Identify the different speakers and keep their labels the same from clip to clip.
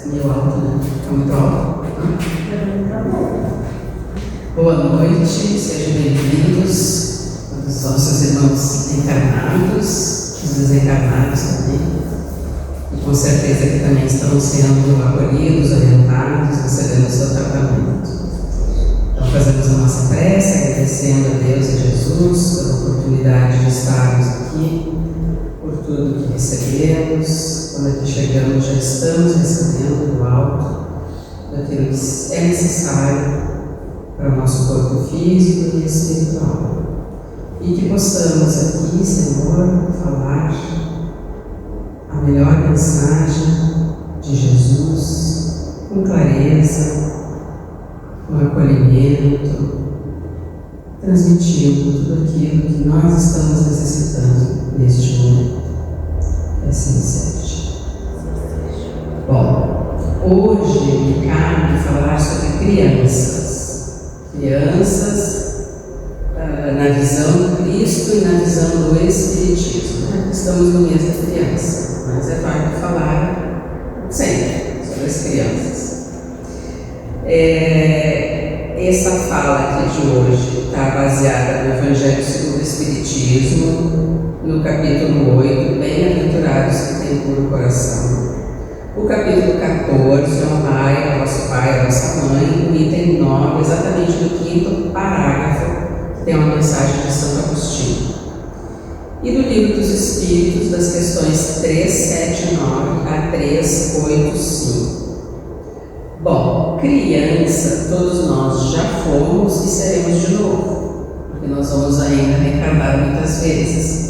Speaker 1: Meio alto, né? Está muito alto. Boa noite, sejam bem-vindos a todos os nossos irmãos encarnados, os desencarnados também. E com certeza que também estão sendo acolhidos, orientados, recebendo o seu tratamento. Então fazemos a nossa prece, agradecendo a Deus e a Jesus pela oportunidade de estarmos aqui, por tudo que recebemos. Quando aqui chegamos, já estamos recebendo do alto daquilo que é necessário para o nosso corpo físico e espiritual. E que possamos aqui, Senhor, falar a melhor mensagem de Jesus com clareza, com acolhimento, transmitindo tudo aquilo que nós estamos necessitando neste momento. Que assim seja. Bom, hoje me cabe falar sobre crianças. Crianças na visão do Cristo e na visão do Espiritismo. Né? Estamos no mês da criança, mas é válido falar sempre sobre as crianças. Essa fala aqui de hoje está baseada no Evangelho segundo o Espiritismo, no capítulo 8, Bem-aventurados que têm puro coração. O capítulo 14, honrai ao vosso pai e à vossa mãe, o item 9, exatamente no 5º parágrafo, que tem uma mensagem de Santo Agostinho. E do Livro dos Espíritos, das questões 3, 7 e 9 a 3, 8, 5. Bom, criança, todos nós já fomos e seremos de novo, porque nós vamos ainda reencarnar muitas vezes.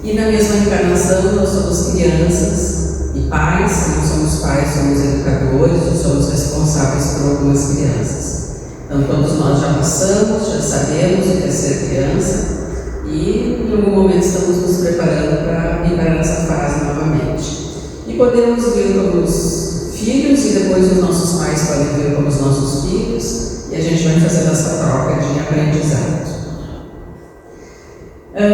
Speaker 1: E na mesma encarnação nós somos crianças e pais, se não somos pais, somos educadores ou somos responsáveis por algumas crianças. Então todos nós já passamos, já sabemos o que é ser criança e em algum momento estamos nos preparando para ir para essa fase novamente. E podemos vir como os filhos e depois os nossos pais podem vir como os nossos filhos e a gente vai fazer essa troca de aprendizado. Em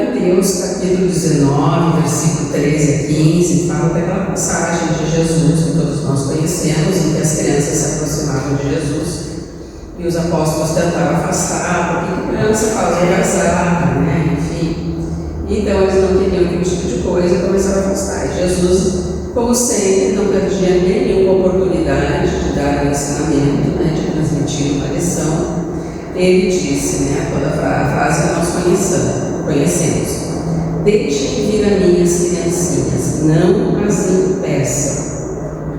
Speaker 1: Mateus capítulo 19, versículo 13 a 15, fala daquela passagem de Jesus que todos nós conhecemos, em que as crianças se aproximavam de Jesus e os apóstolos tentaram afastar, porque a criança fala engraçada, né? Enfim. Então eles não queriam aquele tipo de coisa e começaram a afastar. E Jesus, como sempre, não perdia nenhuma oportunidade de dar um ensinamento, né? De transmitir uma lição. Ele disse, né? Toda a frase que nós conhecemos: deixem vir a mim as criancinhas, não as impeçam,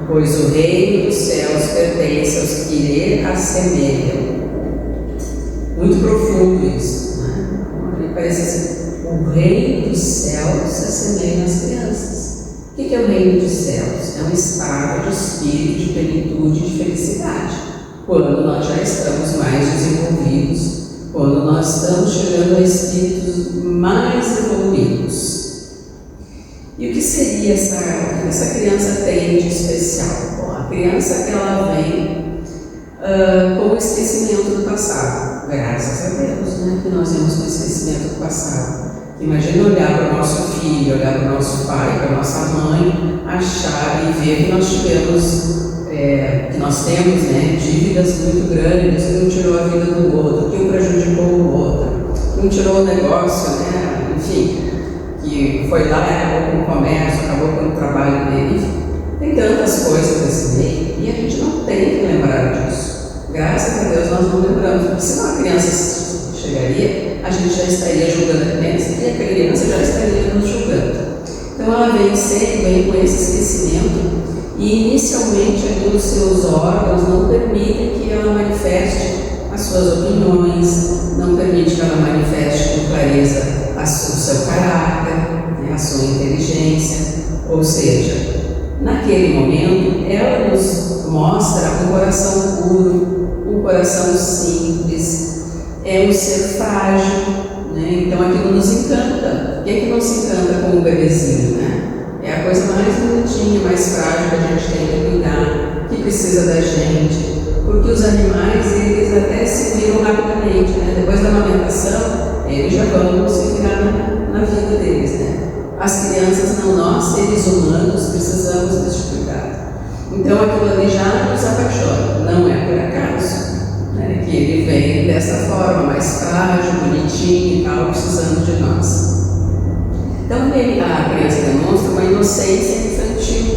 Speaker 1: pois o reino dos céus pertence aos que lhe assemelham. Muito profundo isso, né? Parece assim: o reino dos céus se assemelha às crianças. O que é o reino dos céus? É um estado de espírito, de plenitude e de felicidade, quando nós já estamos mais desenvolvidos, quando nós estamos chegando a espíritos mais evoluídos. E o que seria essa criança tem de especial? Bom, a criança ela vem com o esquecimento do passado, graças a Deus, né? Que nós vemos com o esquecimento do passado. Imagina olhar para o nosso filho, olhar para o nosso pai, para a nossa mãe, achar e ver que nós tivemos que nós temos, né, dívidas muito grandes, que um tirou a vida do outro, que um prejudicou o outro, que um tirou o negócio, né, enfim, que foi lá e acabou com o comércio, acabou com o trabalho dele, enfim. Tem tantas coisas nesse meio e a gente não tem que lembrar disso. Graças a Deus nós não lembramos, porque se uma criança chegaria, a gente já estaria julgando a criança e a criança já estaria nos julgando. Então ela vem sempre, vem com esse esquecimento. E inicialmente ali os seus órgãos não permitem que ela manifeste as suas opiniões, não permite que ela manifeste com clareza o seu caráter, né, a sua inteligência. Ou seja, naquele momento ela nos mostra um coração puro, um coração simples, é um ser frágil, né? Então aquilo nos encanta. Quem é que não se encanta com um bebezinho, né? É a coisa mais bonitinha, mais frágil que a gente tem que cuidar, que precisa da gente, porque os animais, eles até se viram rapidamente, né? Depois da amamentação, eles já vão se virar na vida deles, né? As crianças não, nós, seres humanos, precisamos desse cuidado. Então aquilo ali já nos apaixona, não é por acaso, né, que ele vem dessa forma, mais frágil, bonitinho e tal, precisando de nós. Então a criança demonstra uma inocência infantil,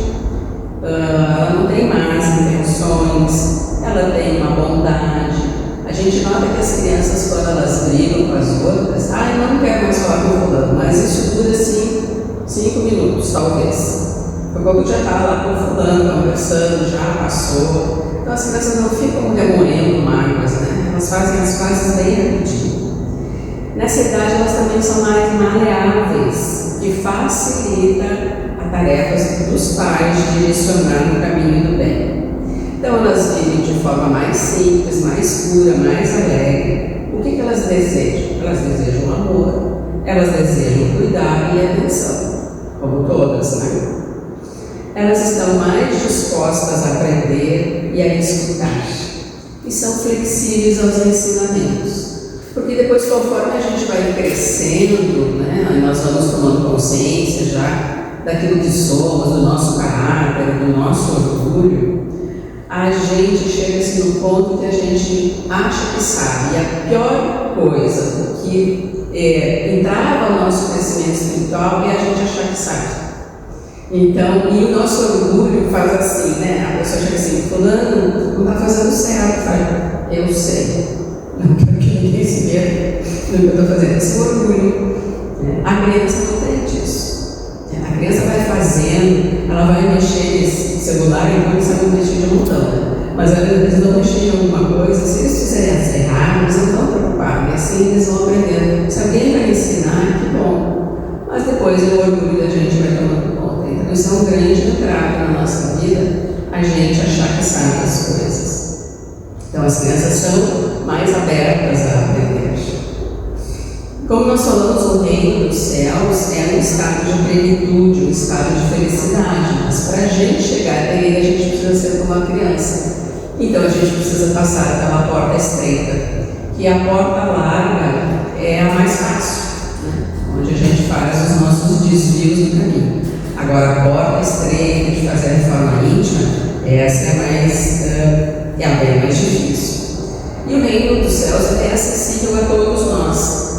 Speaker 1: ela não tem más intenções, ela tem uma bondade. A gente nota que as crianças, quando elas brigam com as outras, eu não quero mais falar com o fulano, mas isso dura assim 5 minutos, talvez. Por pouco já está lá com o fulano, conversando, já passou. Então as crianças não ficam remoendo mágoas, né? Elas fazem as coisas bem rapidinho. Nessa idade elas também são mais maleáveis, que facilita a tarefa dos pais de direcionar no caminho do bem. Então elas vivem de forma mais simples, mais pura, mais alegre. O que elas desejam? Elas desejam amor, elas desejam cuidar e atenção, como todas, né? Elas estão mais dispostas a aprender e a escutar, e são flexíveis aos ensinamentos. Porque depois, conforme a gente vai crescendo, né, nós vamos tomando consciência já daquilo que somos, do nosso caráter, do nosso orgulho, a gente chega-se num ponto que a gente acha que sabe. E a pior coisa que entrava no nosso crescimento espiritual é a gente achar que sabe. Então, e o nosso orgulho faz assim, né? A pessoa chega assim, fulano não está fazendo certo, fala, eu sei, não quero que ninguém se veja no que eu estou fazendo, esse orgulho. A criança não tem disso. A criança vai fazendo, ela vai mexer nesse celular e não sabe mexer de montão, né? Mas às vezes eles vão mexer em alguma coisa, se eles fizerem errado, eles não estão preocupados, e assim eles vão aprendendo. Se alguém vai ensinar, que bom. Mas depois o orgulho da gente vai tomando conta. Então isso é um grande entrave na nossa vida, a gente achar que sabe as coisas. Então as crianças são mais abertas a aprender. Como nós falamos, o reino dos céus é um estado de plenitude, um estado de felicidade, mas para a gente chegar até ele, a gente precisa ser como uma criança. Então a gente precisa passar pela porta estreita, que a porta larga é a mais fácil, né? Onde a gente faz os nossos desvios no caminho. Agora a porta estreita de fazer a reforma íntima, essa é bem mais difícil. E o reino dos céus é acessível a todos nós,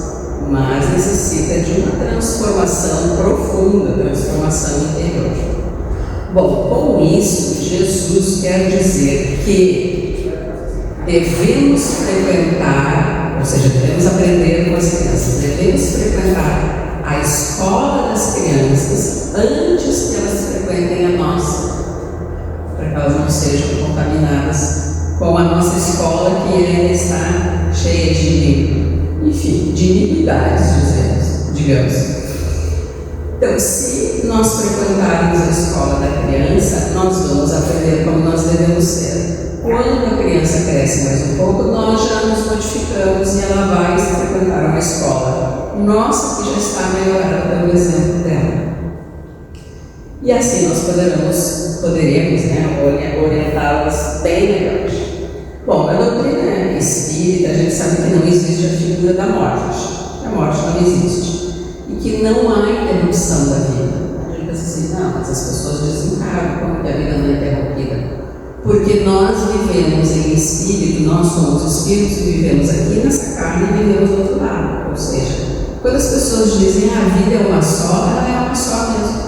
Speaker 1: mas necessita de uma transformação profunda, transformação interior. Bom, com isso, Jesus quer dizer que devemos frequentar, ou seja, devemos aprender com as crianças, devemos frequentar a escola das crianças antes que elas frequentem a nossa, para que elas não sejam contaminadas com a nossa escola, que ainda está cheia de iniquidades, digamos. Então, se nós frequentarmos a escola da criança, nós vamos aprender como nós devemos ser. Quando a criança cresce mais um pouco, nós já nos modificamos e ela vai frequentar uma escola nossa, que já está melhorada pelo exemplo dela. E assim nós poderemos, né, orientá-las bem melhor. Bom, a doutrina espírita, a gente sabe que não existe a figura da morte. A morte não existe. E que não há interrupção da vida. A gente pensa assim, não, mas as pessoas desencarnam, como que a vida não é interrompida? Porque nós vivemos em espírito, nós somos espíritos e vivemos aqui nessa carne e vivemos do outro lado. Ou seja, quando as pessoas dizem a vida é uma só, ela é uma só mesmo.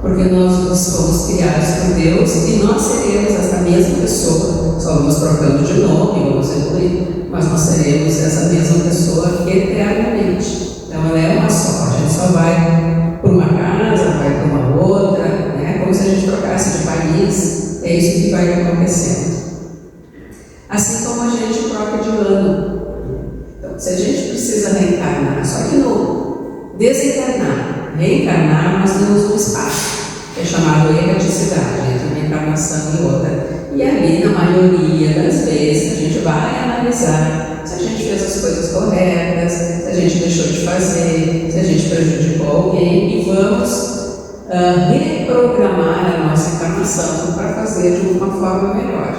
Speaker 1: Porque nós fomos criados por Deus e nós seremos essa mesma pessoa. Só vamos trocando de nome, vamos evoluir, mas nós seremos essa mesma pessoa eternamente. Então ela é uma só. A gente só vai por uma casa, vai por uma outra, né? Como se a gente trocasse de país. É isso que vai acontecendo. Assim como a gente troca de ano. Então, se a gente precisa reencarnar, só que no desencarnar, reencarnar, nós temos um espaço, que é chamado erraticidade, entre uma encarnação e outra. E ali, na maioria das vezes, a gente vai analisar se a gente fez as coisas corretas, se a gente deixou de fazer, se a gente prejudicou alguém, e vamos reprogramar a nossa encarnação para fazer de uma forma melhor.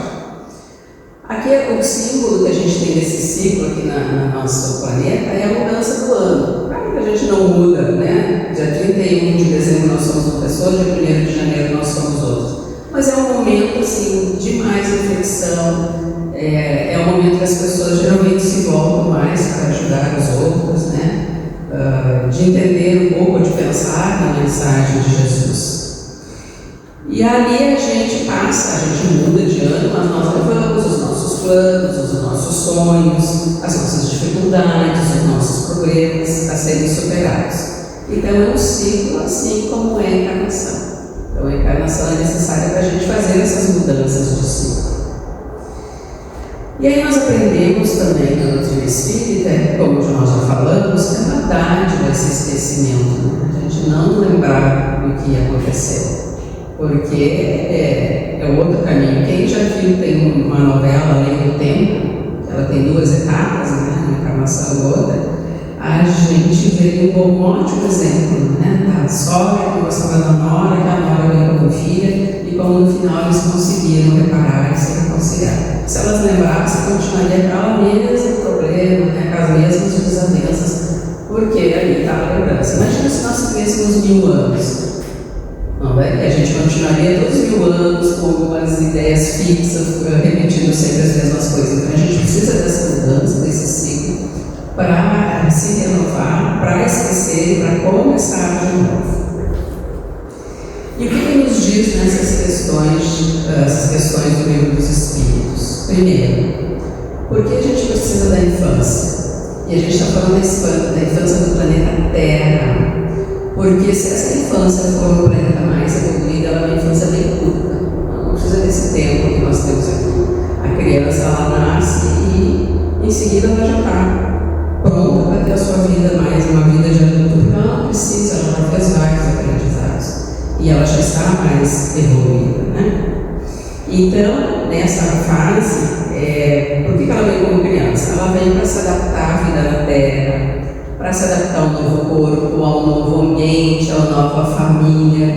Speaker 1: Aqui o símbolo que a gente tem desse ciclo aqui no nosso planeta é a mudança do ano. Claro que a gente não muda, né? Dia 31 de dezembro nós somos uma pessoa, dia 1º de janeiro nós somos outros. Mas mas é um momento assim, de mais reflexão, é um momento que as pessoas geralmente se voltam mais para ajudar os outros, né? De entender um pouco, de pensar na mensagem de Jesus. E ali a gente passa, a gente muda de ano, mas nós levamos os nossos planos, os nossos sonhos, as nossas dificuldades, os nossos problemas a serem superados. Então é um ciclo assim como é a encarnação. Então a encarnação é necessária para a gente fazer essas mudanças de ciclo. E aí nós aprendemos também na doutrina espírita, como nós já falamos, que é uma dádiva esse esquecimento, né? A gente não lembrar do que aconteceu. Porque é outro caminho. Quem já viu, tem uma novela, Além do Tempo, ela tem 2 etapas, né, uma encarnação e outra, a gente vê um ótimo exemplo, né, da sogra que gostava da nora, que a nora ganhou com filha, e como no final eles conseguiram reparar e se reconciliar. Se elas lembrassem, continuaria aquela mesmo problema, né, com as mesmas desavenças, porque ali está a lembrança. Imagina se nós vivêssemos 1000 anos. Não é? E a gente continuaria todos 1000 anos com algumas ideias fixas, repetindo sempre as mesmas coisas. Então a gente precisa dessa mudança, desse ciclo, para se renovar, para esquecer e para começar de novo. E o que nos diz nessas questões, essas questões do Livro dos Espíritos? Primeiro, por que a gente precisa da infância? E a gente está falando da infância do planeta Terra. Porque se essa infância for um planeta mais evoluído, ela é uma infância bem curta. Não precisa desse tempo que nós temos aqui. A criança, ela nasce e em seguida ela já está pronta para ter a sua vida mais, uma vida de adulto, porque ela não precisa, ela já fez vários aprendizados. E ela já está mais evoluída, né? Então, nessa fase, por que ela vem como criança? Ela vem para se adaptar à vida na Terra, para se adaptar ao novo corpo, ao novo ambiente, à nova família.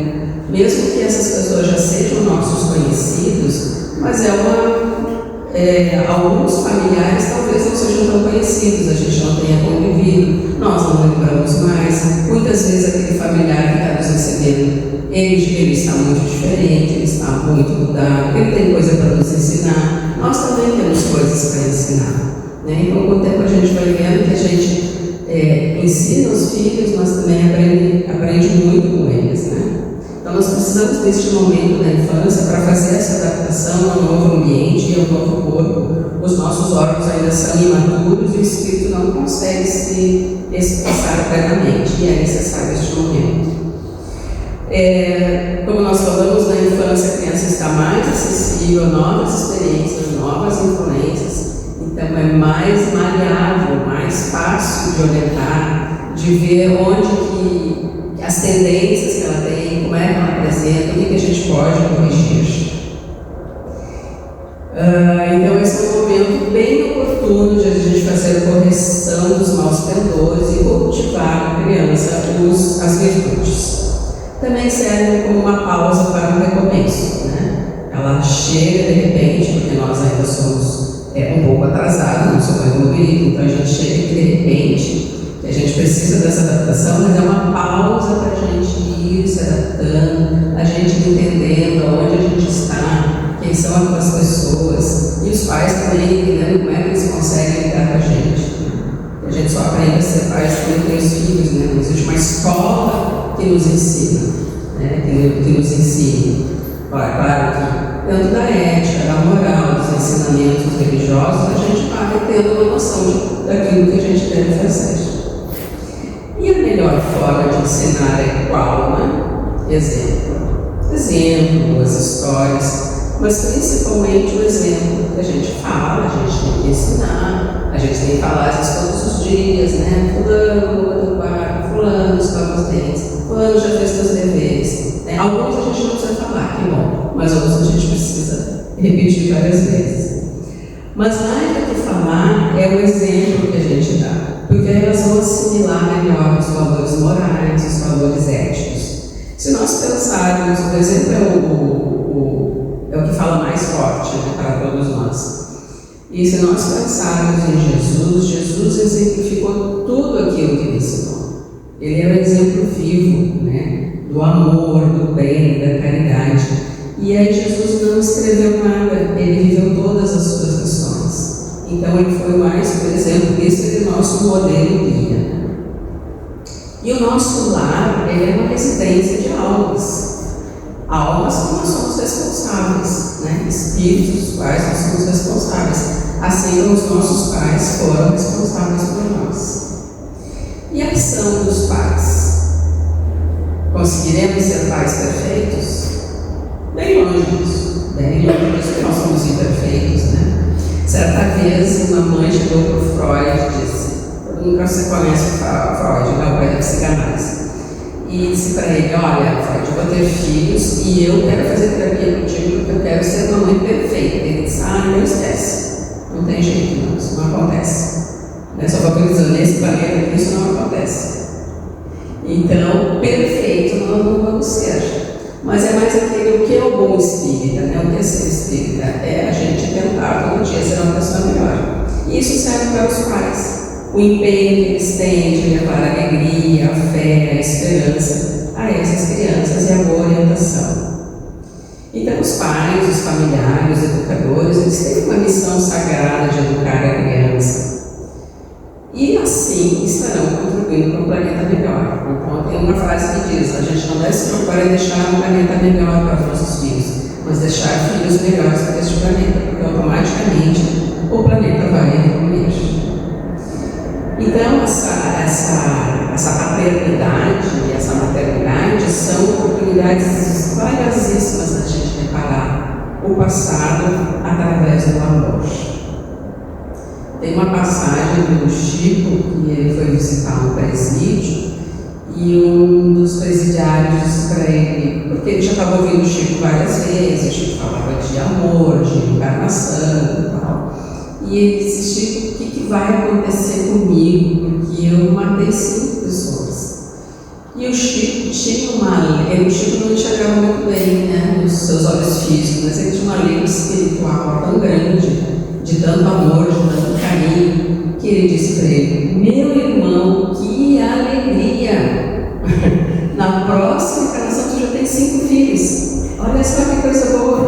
Speaker 1: Mesmo que essas pessoas já sejam nossos conhecidos, mas alguns familiares talvez não sejam tão conhecidos, a gente não tenha convivido, nós não lembramos mais. Muitas vezes aquele familiar que está nos recebendo, ele está muito diferente, ele está muito mudado, ele tem coisa para nos ensinar, nós também temos coisas para ensinar, né? Então, com o tempo a gente vai vendo que a gente ensina os filhos, mas também aprende muito com eles, né? Então nós precisamos deste momento da infância para fazer essa adaptação ao novo ambiente e ao novo corpo. Os nossos órgãos ainda são imaturos e o espírito não consegue se expressar plenamente, e é necessário este momento. Como nós falamos, na infância a criança está mais acessível a novas experiências, novas influências. Então é mais maleável, mais fácil de orientar, de ver onde que as tendências que ela tem, como é que ela apresenta, o que a gente pode corrigir. Então esse é um momento bem oportuno de a gente fazer a correção dos maus pendores e cultivar na criança as virtudes. Também serve como uma pausa para o recomeço, né? Ela chega de repente, porque nós ainda somos um pouco atrasado, não somos evoluídos, então a gente chega aqui de repente, que a gente precisa dessa adaptação, mas é uma pausa para a gente ir se adaptando, a gente entendendo onde a gente está, quem são aquelas pessoas, e os pais também entendendo como é que eles conseguem lidar com a gente. A gente só aprende a ser pais quando tem os filhos, né? Não existe uma escola que nos ensina, né? que nos ensine. Claro que dentro da ética, da moral, dos ensinamentos religiosos, a gente vai tendo uma noção daquilo que a gente deve fazer. E a melhor forma de ensinar é qual, né? Exemplo, as histórias, mas principalmente o exemplo que a gente fala, a gente tem que ensinar, a gente tem que falar às vezes todos os dias, né? Fulano, do quarto, fulano, escova os dentes, fulano já fez seus deveres. Né? Alguns a gente não precisa falar, que bom, mas outros a gente precisa repetir várias vezes. Mas mais do que falar, é o exemplo que a gente dá, porque aí elas vão assimilar melhor os valores morais, os valores éticos. Se nós pensarmos, por exemplo, é o que fala mais forte, né, para todos nós. E se nós pensarmos em Jesus exemplificou tudo aquilo que ele ensinou. Ele era um exemplo vivo, né, do amor, do bem, da caridade. E aí Jesus não escreveu nada, ele viveu todas as suas lições. Então ele foi mais, por exemplo, esse é o nosso modelo guia. E o nosso lar, ele é uma residência de almas. Almas que nós somos responsáveis, né? Espíritos dos quais nós somos responsáveis, assim como os nossos pais foram responsáveis por nós. E a missão dos pais? Conseguiremos ser pais perfeitos? Bem longe disso, porque nós somos imperfeitos, né? Certa vez uma mãe chegou para o Freud e disse, todo mundo que você conhece o Freud, né, o pai da psicanálise, e disse para ele, olha Freud, eu vou ter filhos e eu quero fazer terapia contigo porque eu quero ser uma mãe perfeita. Ele disse, não esquece, não tem jeito não, isso não acontece. Só para dizer, nesse planeta isso não acontece. Então, perfeito nós não vamos ser. Mas é mais aquele, o que é o bom espírita, né? O que é ser espírita? É a gente tentar todo dia ser uma pessoa melhor. E isso serve para os pais. O empenho que eles têm de levar a alegria, a fé, a esperança a essas crianças e a boa orientação. Então, os pais, os familiares, os educadores, eles têm uma missão sagrada de educar a criança. E assim estarão contribuindo para um planeta melhor. Então tem uma frase que diz, a gente não deve se preocupar em deixar um planeta melhor para os nossos filhos, mas deixar filhos melhores para este planeta, porque automaticamente o planeta vai evoluir. Então essa paternidade e essa maternidade são oportunidades valiosíssimas da gente reparar o passado através do amor. Tem uma passagem do Chico, que ele foi visitar um presídio, e um dos presidiários disse para ele, porque ele já estava ouvindo o Chico várias vezes, o Chico falava de amor, de encarnação e tal. E ele disse, Chico, o que vai acontecer comigo? Porque eu matei 5 pessoas. E o Chico tinha o Chico não enxergava muito bem, né, nos seus olhos físicos, mas ele tinha uma lente espiritual tão grande, de tanto amor, de tanto carinho, que ele disse para ele, meu irmão, que alegria! Na próxima encarnação tu já tem 5 filhos. Olha só que coisa boa!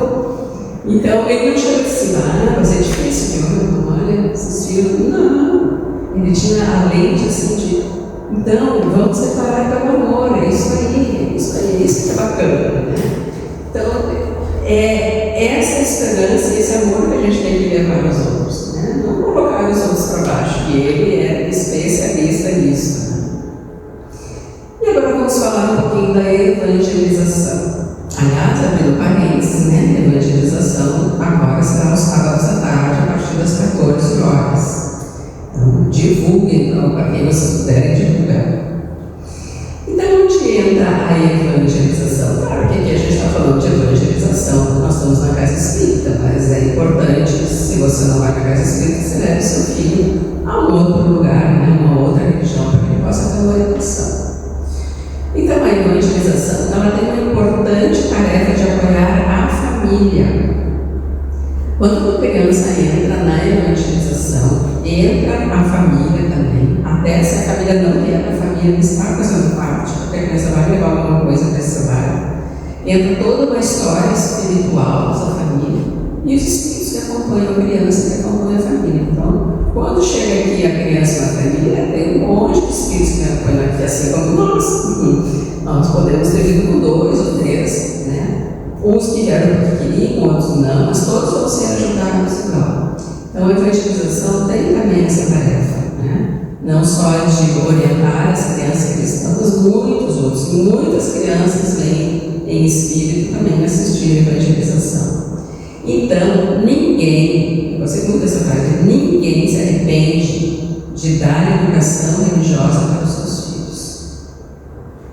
Speaker 1: Então ele não chegou assim, vai ser difícil, meu, olha, esses filhos. Não! Ele tinha a lente assim de, então, vamos separar pelo amor, é isso aí, isso que é bacana, né? Então, essa esperança e esse amor que a gente tem que levar aos outros, né? Não colocar os outros para baixo, que ele é especialista nisso. Né? E agora vamos falar um pouquinho da evangelização. Aliás, abrindo parênteses, né? A evangelização agora será aos sábados à tarde, a partir das 14 horas. Então, divulguem, então, para quem vocês puderem divulgar. Então, onde entra a evangelização? Claro que aqui a gente está falando de evangelização, nós estamos na casa espírita, mas é importante, se você não vai na casa espírita, você leve seu filho a um outro lugar, né, uma outra religião, para que ele possa ter uma orientação. Então, a evangelização ela tem uma importante tarefa de apoiar a família. Quando uma criança entra na evangelização, entra a família também, até se a família não quer, a família está fazendo parte, porque a criança vai levar alguma coisa para esse lar. Entra toda uma história espiritual dessa família e os espíritos que acompanham a criança, que acompanham a família. Então, quando chega aqui a criança na família, tem um monte de espíritos que acompanham aqui, assim como nós. Nós podemos ter vindo com 2 ou 3, né? Uns que vieram porque queriam, outros não, mas todos vão ser ajudados igual. Então, a evangelização tem também essa tarefa, né? Não só de orientar as crianças cristãs, mas muitos outros. Muitas crianças vêm em espírito também assistir a evangelização. Então, ninguém, eu gostei muito dessa frase, ninguém se arrepende de dar educação religiosa para os seus filhos.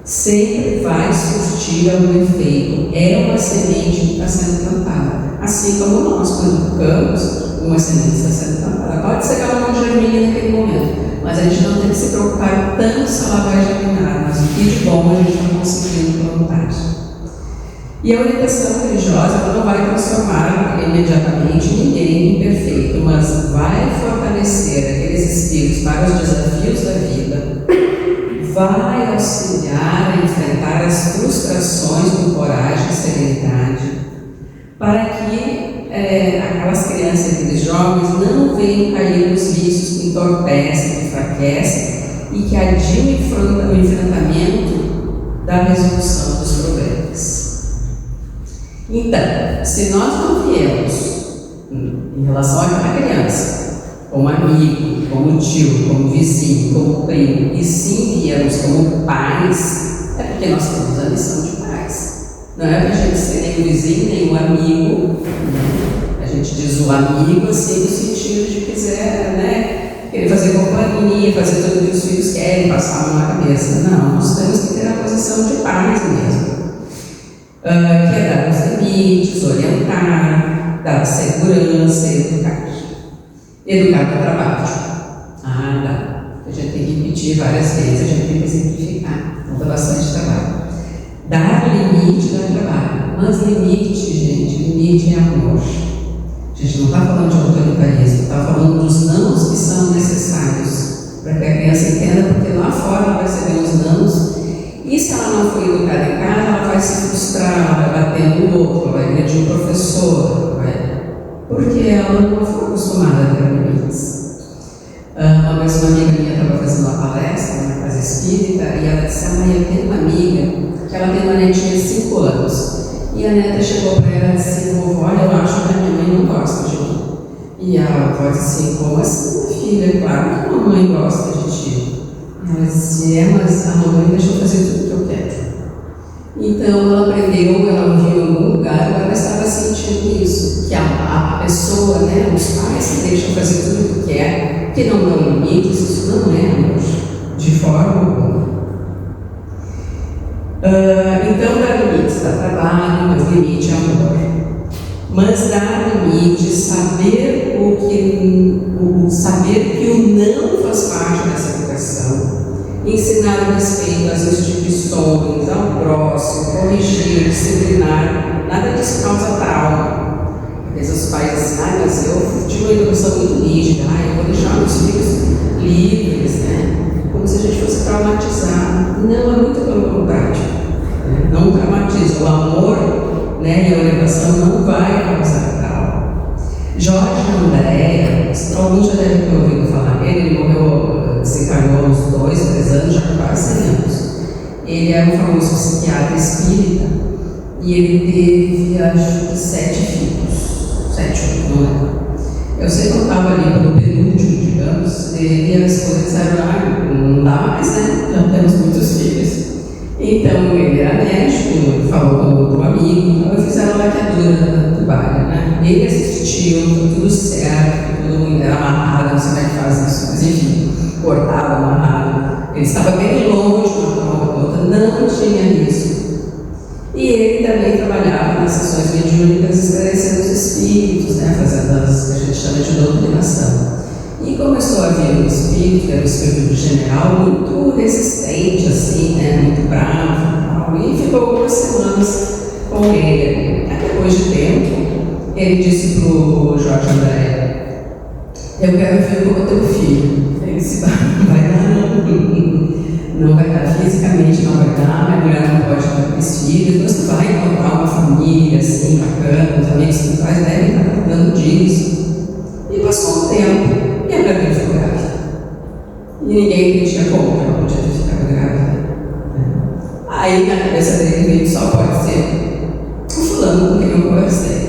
Speaker 1: Sempre vai surtir algum efeito. É uma semente que está sendo plantada. Assim como nós, quando educamos, uma semente está sendo plantada. Pode ser que ela não germine naquele momento, mas a gente não tem que se preocupar tanto se ela vai germinar, mas o que de bom a gente está conseguindo plantar. E a orientação religiosa ela não vai transformar imediatamente ninguém em perfeito, mas vai fortalecer aqueles espíritos para os desafios da vida, vai auxiliar a enfrentar as frustrações com coragem e serenidade, para que aquelas crianças e aqueles jovens não venham cair nos vícios que entorpecem, que enfraquecem e que adiam o enfrentamento da resolução dos problemas. Então, se nós não viemos em relação àquela criança, como amigo, como tio, como vizinho, como primo, e sim viemos como pais, é porque nós temos a missão de pais. Não é para a gente ser nem o vizinho, nem o amigo, né? A gente diz o amigo assim no sentido de quiser, né, querer fazer companhia, fazer tudo que os filhos querem, passar a mão na cabeça. Não, nós temos que ter a posição de pais mesmo. Que é dar os limites, orientar, dar segurança, educar. Educar para trabalho. A gente tem que repetir várias vezes, a gente tem que exemplificar. Então dá bastante trabalho. Dar limite dá trabalho. Mas limite, gente, limite é amor. A gente não está falando de autoritarismo, está falando dos nãos que são necessários para que a criança entenda, porque lá fora ela vai receber os nãos. E se ela não foi educada em casa, ela vai se frustrar, ela vai bater no outro, ela vai agredir o professor, porque ela não foi acostumada a ter limites. Uma vez uma amiga minha estava fazendo uma palestra na casa espírita e ela disse: eu tenho uma amiga que ela tem uma netinha de 5 anos. E a neta chegou para ela e disse: vovó, eu acho que a minha mãe não gosta de mim. E a avó disse assim: como assim, filha? Claro que a mamãe gosta de ti. Ela disse: mas a mamãe deixa eu fazer tudo que eu quero. Então ela aprendeu, ela ouviu em algum lugar, ela estava sentindo isso, que a pessoa, né, os pais que deixam fazer tudo o que quer, que não dão limites, isso não é amor, de forma alguma. Então dar limites dá trabalho, mas limite é amor. Mas dar limites, saber que o não faz parte dessa educação. Ensinar o respeito às instituições, ao próximo, corrigir, disciplinar, nada disso causa trauma. Às vezes os pais dizem: mas eu tive uma educação muito rígida, eu vou deixar meus filhos livres, né? Como se a gente fosse traumatizar. Não, é muito pelo contrário. Não traumatiza. O amor, né, e a orientação não vai causar trauma. Jorge André, alguns já devem ter ouvido falar dele, ele morreu, desencarnou há uns 2, 3 anos, já com quase 100 anos. Ele é um famoso psiquiatra espírita e ele teve, acho que 7 filhos. 7, não é? Eu sei que eu estava ali pelo penúltimo, digamos, e a esposa disseram: não dá mais, né? Já temos muitos filhos. Então ele era médico, falou com outro amigo, então fizeram a laqueadura do baile, né? Ele assistiu, tudo certo, tudo era amarrado, não sei como é que faz isso, mas enfim, cortado, amarrado. Ele estava bem longe de uma outra, não tinha risco. E ele também trabalhava nas sessões mediúnicas, esclarecendo os espíritos, né? Fazendo as que a gente chama de doutrinação. E começou a vir um espírito, que era o espírito do general, muito resistente, assim, né, muito bravo, e ficou algumas semanas com ele. Aí, depois de tempo, ele disse para o Jorge André: eu quero ver como teu filho. Ele disse: não vai dar, não vai dar fisicamente, não vai dar, minha mulher não pode dar para os filhos, mas tu vai encontrar uma família assim, bacana, os amigos que tu faz devem estar tratando disso. E passou um tempo. E a mulher ficou grávida. E ninguém entendia como ela podia ter ficado grávida. Aí na cabeça dele veio: só pode ser o fulano com quem eu conversei.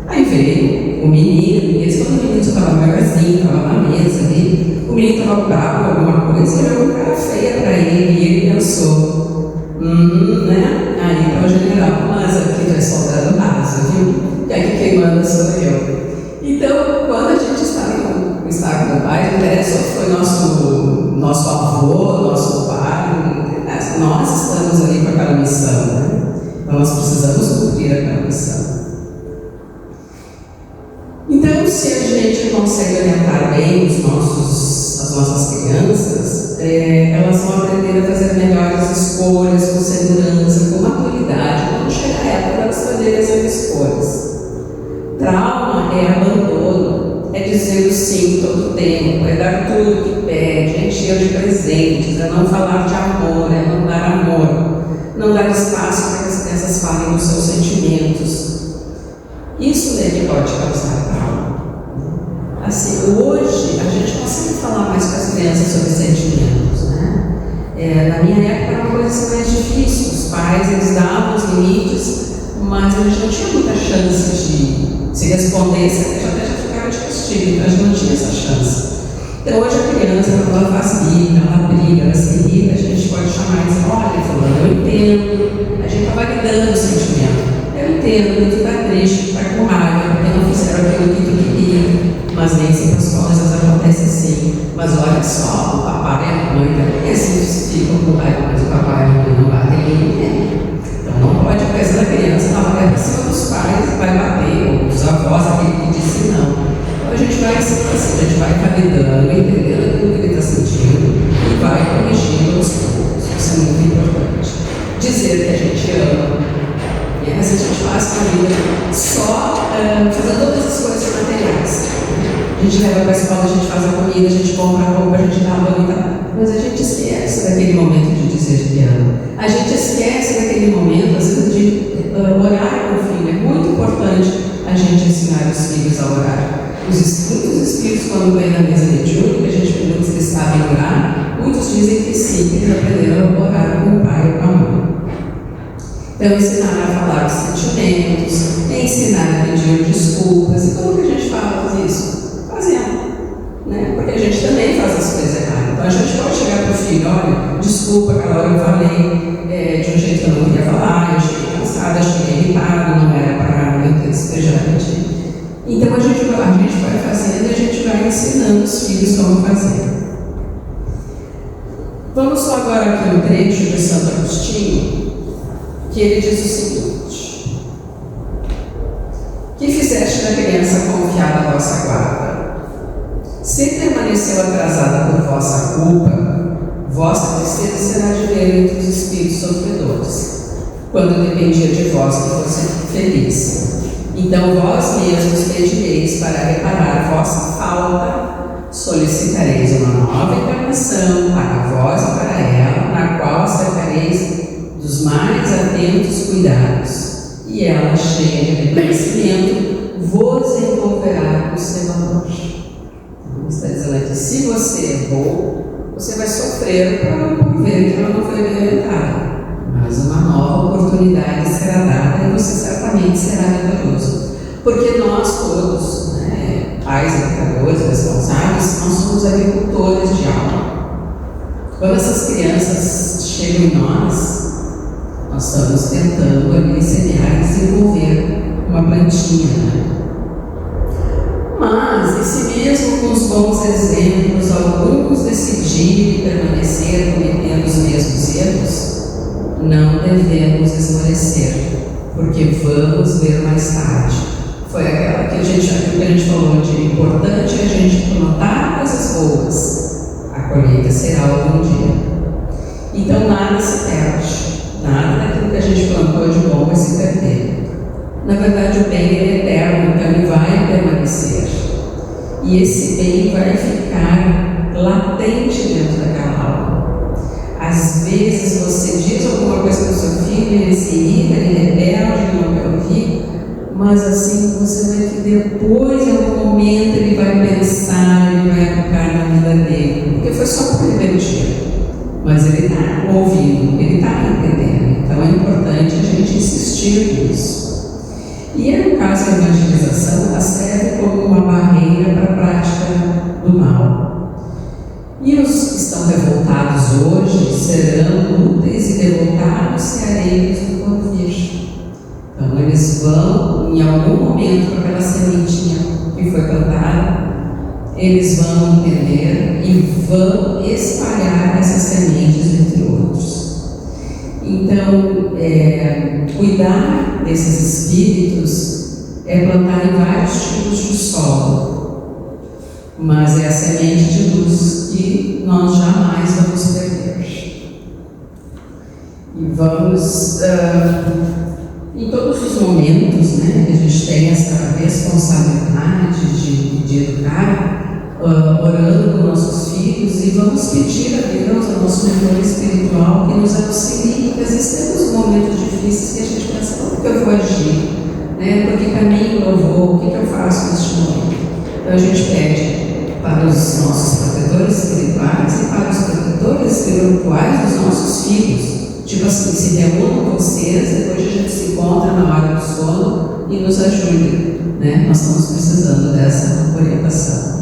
Speaker 1: Aí veio o menino, e eles, quando o menino estava maiorzinho, estava na mesa ali, o menino estava bravo com alguma coisa, e olhou uma cara feia para ele, e ele pensou: né? Aí para o general: mas aqui tu é soldado raso, viu? E aqui quem manda sou eu. Então, quando a gente estava com o pai, não interessa se foi nosso avô, nosso pai, nós estamos ali com aquela missão, né? Nós precisamos cumprir aquela missão. Então, se a gente consegue orientar bem as nossas crianças, elas vão aprender a fazer melhores escolhas com segurança, com maturidade, quando chegar a época delas fazerem essas escolhas. Trauma é abandono, é dizer o sim todo o tempo, é dar tudo que pede, é encher de presentes, é não falar de amor, é não dar amor, não dar espaço para que as crianças falem dos seus sentimentos. Isso nele pode causar trauma. Assim, hoje a gente consegue falar mais com as crianças sobre sentimentos, né? Na minha época era uma coisa mais difícil. Os pais, eles davam os limites, mas a gente não tinha muita chance de se respondesse, até já ficava de castigo, então a gente não tinha essa chance. Então hoje a criança, quando ela faz birra, ela briga, ela se irrita, a gente pode chamar e dizer, olha, fulano, eu entendo, a gente está validando o sentimento. Eu entendo que tu está triste, tu está com raiva, porque não fizeram aquilo que tu queria, mas nem sempre as coisas acontecem assim. Mas olha só, o papai e a mãe também assim ficam com raiva, mas o papai e a mãe não batem em ninguém. Então não pode, a coisa da criança, ela vai para cima dos pais e vai bater, ou dos avós, aquele que disse não. Então a gente vai assim, a gente vai validando, entendendo aquilo que ele está sentindo e vai corrigindo aos poucos. Isso é muito importante. Dizer que a gente ama. E às vezes a gente passa a vida só fazendo todas as coisas materiais. A gente leva para a escola, a gente faz a comida, a gente compra a roupa, a gente dá banho e tal. Mas a gente esquece daquele momento de dizer que ama. A gente esquece daquele momento, às vezes, de orar com o filho. É muito importante a gente ensinar os filhos a orar. Muitos espíritos, quando vêm na mesa mediúnica, que a gente pergunta se eles sabem orar, muitos dizem que sim, que eles aprenderam a orar com o pai e com a mãe. Então, ensinar a falar dos sentimentos, ensinar a pedir desculpas. E como que a gente faz isso? Fazendo. Né? Porque a gente também faz as coisas erradas. Então, a gente pode chegar para o filho, olha, desculpa, aquela hora eu falei de um jeito que eu não queria falar, eu cheguei cansada, eu cheguei irritada, não era para eu ter despejado de ti. Então, a gente vai fazendo e a gente vai ensinando os filhos como fazer. Vamos só agora aqui um trecho de Santo Agostinho, que ele diz o seguinte: que fizeste da criança confiada a vossa guarda? Se permaneceu atrasada por vossa culpa, vossa tristeza será de ver entre os espíritos sofredores, quando dependia de vós que fosse feliz. Então vós mesmos pedireis para reparar vossa falta, solicitareis uma nova encarnação para vós e para ela, na qual acertareis dos mais atentos cuidados, e ela, cheia de reconhecimento, vos envolverá com o seu amor. Então, está dizendo que se você errou, você vai sofrer por ver que ela não foi bem orientada, mas uma nova oportunidade será dada e você certamente será vitorioso. Porque nós todos, né, pais, educadores, responsáveis, nós somos agricultores de alma. Quando essas crianças chegam em nós estamos tentando ali semear e desenvolver uma plantinha, né? Mas, e se mesmo com os bons exemplos, alguns decidirem permanecer cometendo os mesmos erros, não devemos esmorecer, porque vamos ver mais tarde. Foi aquilo que a gente falou de importante a gente plantar coisas boas. A colheita será algum dia. Então nada se perde. Nada daquilo que a gente plantou de bom vai se perder. Na verdade, o bem é eterno, então ele vai permanecer. E esse bem vai ficar latente dentro daquela alma. Às vezes você diz alguma coisa para o seu filho, ele se irrita, ele rebelde, ele não quer ouvir, mas assim você vai que depois, em algum momento, ele vai pensar, ele vai aplicar na vida dele. Porque foi só por rebeldia. Mas ele está ouvindo, ele está entendendo. Então é importante a gente insistir nisso. E no caso da evangelização, ela serve como uma barreira para a prática do mal. E os que estão revoltados hoje serão úteis e devotados e areios do porvir. Então eles vão, em algum momento, com aquela sementinha que foi plantada, eles vão entender e vão espalhar essas sementes entre outros. Então, cuidar desses espíritos é plantar em vários tipos de solo, mas é a semente de luz que nós jamais vamos perder. E vamos, em todos os momentos, né, que a gente tem essa responsabilidade de educar, orando com nossos filhos, e vamos pedir a Deus, ao nosso mentor espiritual, que nos auxilie, porque às vezes temos momentos difíceis que a gente pensa, como que eu vou agir? né? Por que caminho eu vou? O que eu faço neste momento? Então a gente pede para os nossos protetores espirituais e para os protetores espirituais dos nossos filhos. Tipo assim, se reúnam vocês, depois a gente se encontra na hora do sono e nos ajude, né? Nós estamos precisando dessa orientação.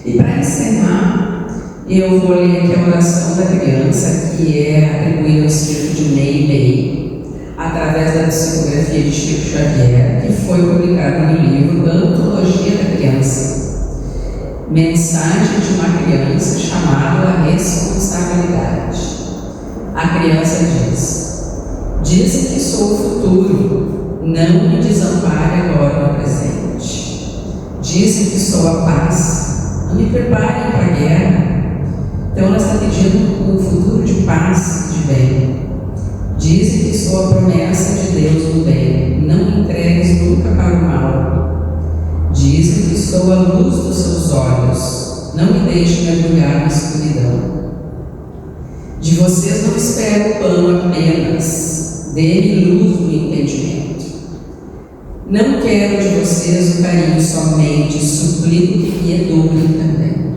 Speaker 1: E para encerrar, eu vou ler aqui a oração da criança, que é atribuída ao Espírito de Mei Mei, através da psicografia de Chico Xavier, que foi publicada no livro Antologia da Criança. Mensagem de uma criança chamada a responsabilidade. A criança diz: dizem que sou o futuro, não me desampare agora no presente. Dizem que sou a paz, não me preparem para a guerra. Então ela está pedindo um futuro de paz e de bem. Dizem que sou a promessa de Deus no bem, não me entregues nunca para o mal. Dizem que sou a luz dos seus olhos, não me deixe mergulhar na escuridão. De vocês não espero o pão apenas, dê-me luz no entendimento. Não quero de vocês o carinho somente, suplico que me eduquem também.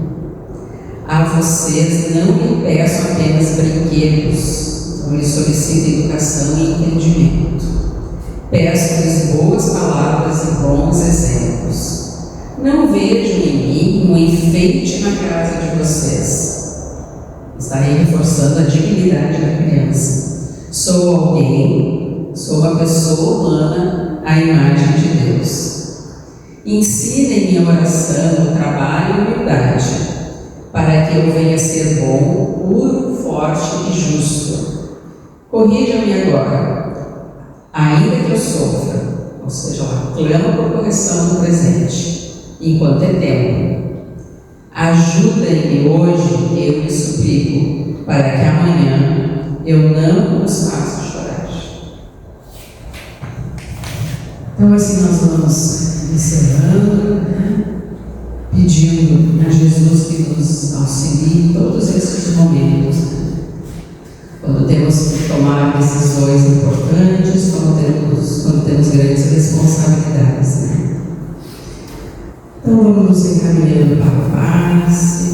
Speaker 1: A vocês não lhe peço apenas brinquedos, então lhes solicito educação e entendimento. Peço-lhes boas palavras e bons exemplos. Não vejo em mim um enfeite na casa de vocês. Está aí reforçando a dignidade da criança. Sou alguém, sou uma pessoa humana à imagem de Deus. Ensinem-me a oração, o trabalho e a humildade, para que eu venha a ser bom, puro, forte e justo. Corrijam-me agora, ainda que eu sofra, ou seja, ela clama por correção no presente, enquanto é tempo. Ajudem-me hoje, eu lhe suplico, para que amanhã eu não os faça chorar. Então assim nós vamos encerrando, né? Pedindo a Jesus que nos auxilie em todos esses momentos, né? Quando temos que tomar decisões importantes, quando temos grandes responsabilidades, né? Então vamos nos encaminhando para o passe.